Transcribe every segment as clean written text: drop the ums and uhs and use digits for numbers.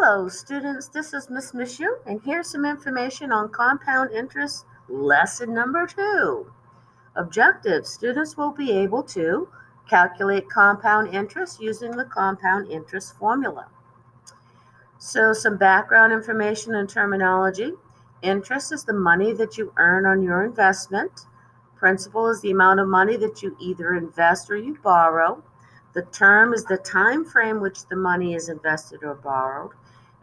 Hello students, this is Miss Michaud, and here's some information on compound interest lesson number 2. Objectives. Students will be able to calculate compound interest using the compound interest formula. So some background information and terminology. Interest is the money that you earn on your investment. Principal is the amount of money that you either invest or you borrow. The term is the time frame which the money is invested or borrowed.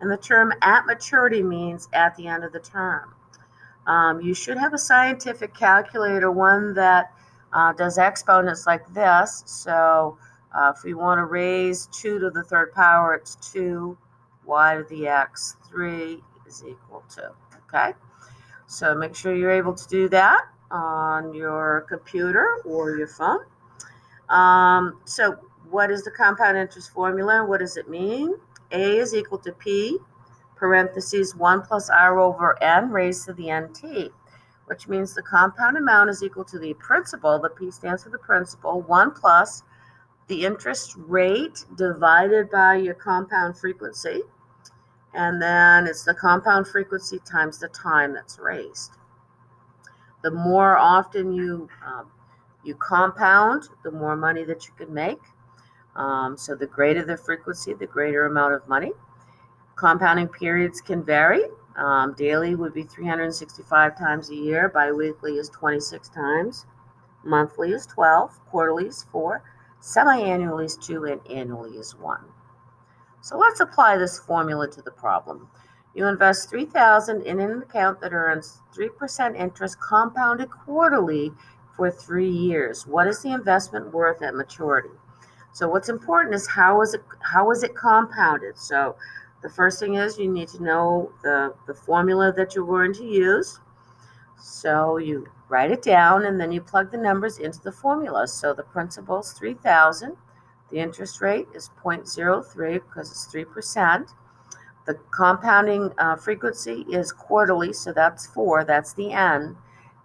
And the term at maturity means at the end of the term. You should have a scientific calculator, one that does exponents like this. So if we want to raise 2 to the third power, it's 2 y to the x, 3 is equal to, okay? So make sure you're able to do that on your computer or your phone. So what is the compound interest formula? What does it mean? A is equal to P, parentheses 1 plus R over N raised to the NT, which means the compound amount is equal to the principal, the P stands for the principal, 1 plus the interest rate divided by your compound frequency, and then it's the compound frequency times the time that's raised. The more often you compound, the more money that you can make. So the greater the frequency, the greater amount of money. Compounding periods can vary. Daily would be 365 times a year. Biweekly is 26 times. Monthly is 12. Quarterly is 4. Semi-annually is 2. And annually is 1. So let's apply this formula to the problem. You invest $3,000 in an account that earns 3% interest compounded quarterly for 3 years. What is the investment worth at maturity? So what's important is how is it compounded? So the first thing is you need to know the formula that you're going to use. So you write it down and then you plug the numbers into the formula. So the principal is $3,000. The interest rate is 0.03 because it's 3%. The compounding frequency is quarterly, so that's 4. That's the N.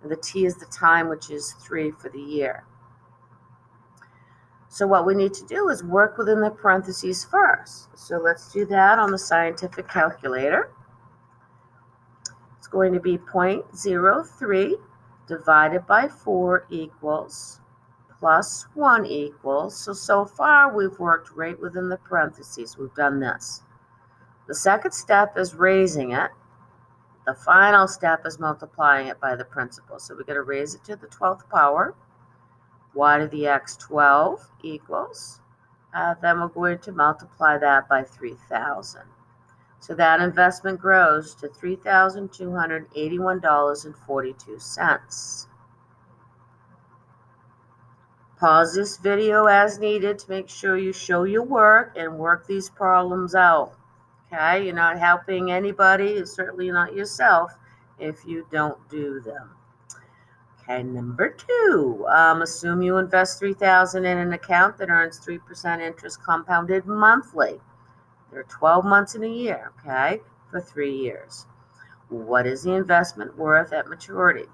And the T is the time, which is 3 for the year. So what we need to do is work within the parentheses first. So let's do that on the scientific calculator. It's going to be 0.03 divided by 4 equals plus 1 equals. So far we've worked right within the parentheses. We've done this. The second step is raising it. The final step is multiplying it by the principal. So we're going to raise it to the 12th power. Y to the x 12 equals. Then we're going to multiply that by 3,000. So that investment grows to $3,281.42. Pause this video as needed to make sure you show your work and work these problems out. Okay, you're not helping anybody, and certainly not yourself, if you don't do them. Okay, number 2, assume you invest $3,000 in an account that earns 3% interest compounded monthly. There are 12 months in a year, okay, for 3 years. What is the investment worth at maturity?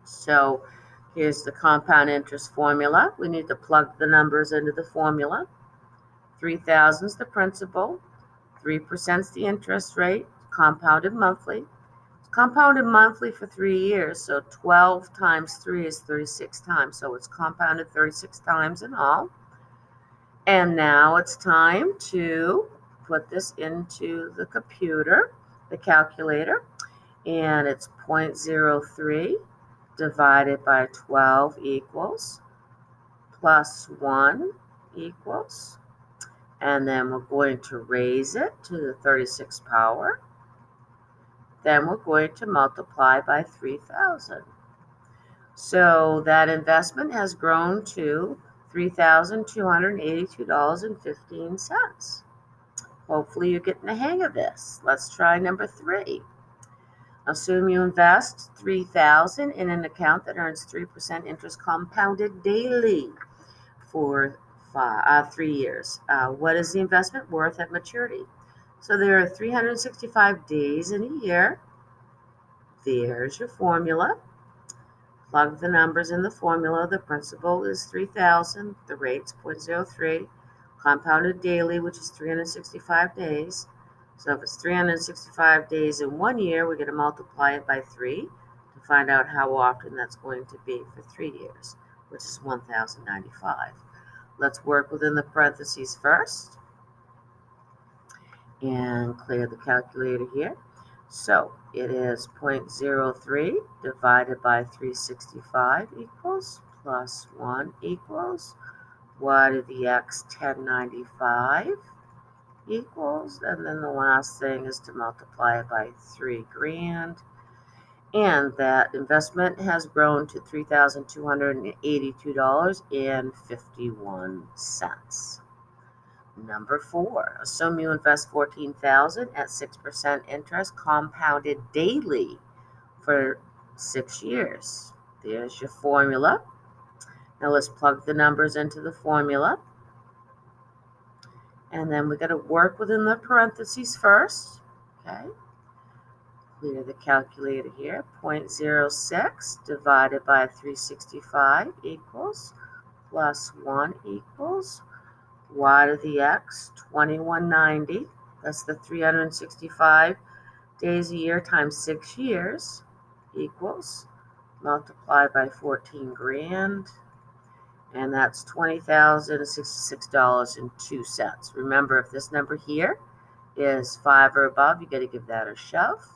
So here's the compound interest formula. We need to plug the numbers into the formula. 3,000 is the principal. 3% is the interest rate, compounded monthly. It's compounded monthly for 3 years, so 12 times 3 is 36 times. So it's compounded 36 times in all. And now it's time to put this into the computer, the calculator, and it's 0.03 divided by 12 equals plus 1 equals. And then we're going to raise it to the 36th power. Then we're going to multiply by 3,000. So that investment has grown to $3,282.15. Hopefully you're getting the hang of this. Let's try number 3. Assume you invest $3,000 in an account that earns 3% interest compounded daily for 3 years. What is the investment worth at maturity? So there are 365 days in a year. There's your formula. Plug the numbers in the formula. The principal is 3,000. The rate's 0.03. Compounded daily, which is 365 days. So if it's 365 days in 1 year, we're going to multiply it by 3 to find out how often that's going to be for 3 years, which is 1,095. Let's work within the parentheses first and clear the calculator here. So it is 0.03 divided by 365 equals plus 1 equals y to the x 1095 equals, and then the last thing is to multiply it by 3 grand. And that investment has grown to $3,282.51. Number 4, assume you invest $14,000 at 6% interest compounded daily for 6 years. There's your formula. Now let's plug the numbers into the formula. And then we're going to work within the parentheses first. Okay. Clear the calculator here. 0.06 divided by 365 equals plus 1 equals y to the x 2190. That's the 365 days a year times 6 years equals multiplied by 14 grand. And that's $20,066.02. Remember, if this number here is 5 or above, you got to give that a shove.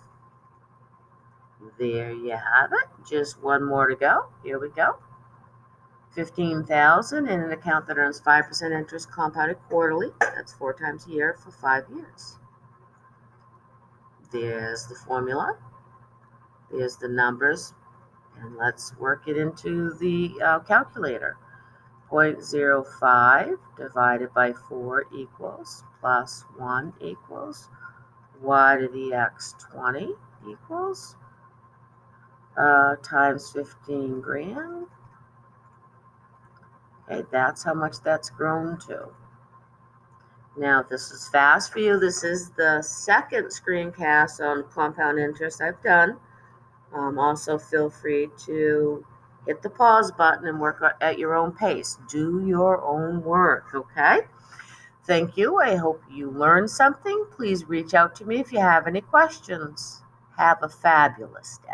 There you have it. Just one more to go. Here we go. 15,000 in an account that earns 5% interest compounded quarterly. That's 4 times a year for 5 years. There's the formula. There's the numbers. And let's work it into the calculator. 0.05 divided by 4 equals plus 1 equals y to the x 20 equals times 15 grand. Okay, that's how much that's grown to. Now, if this is fast for you, this is the second screencast on compound interest I've done. Also, feel free to hit the pause button and work at your own pace. Do your own work, okay? Thank you. I hope you learned something. Please reach out to me if you have any questions. Have a fabulous day.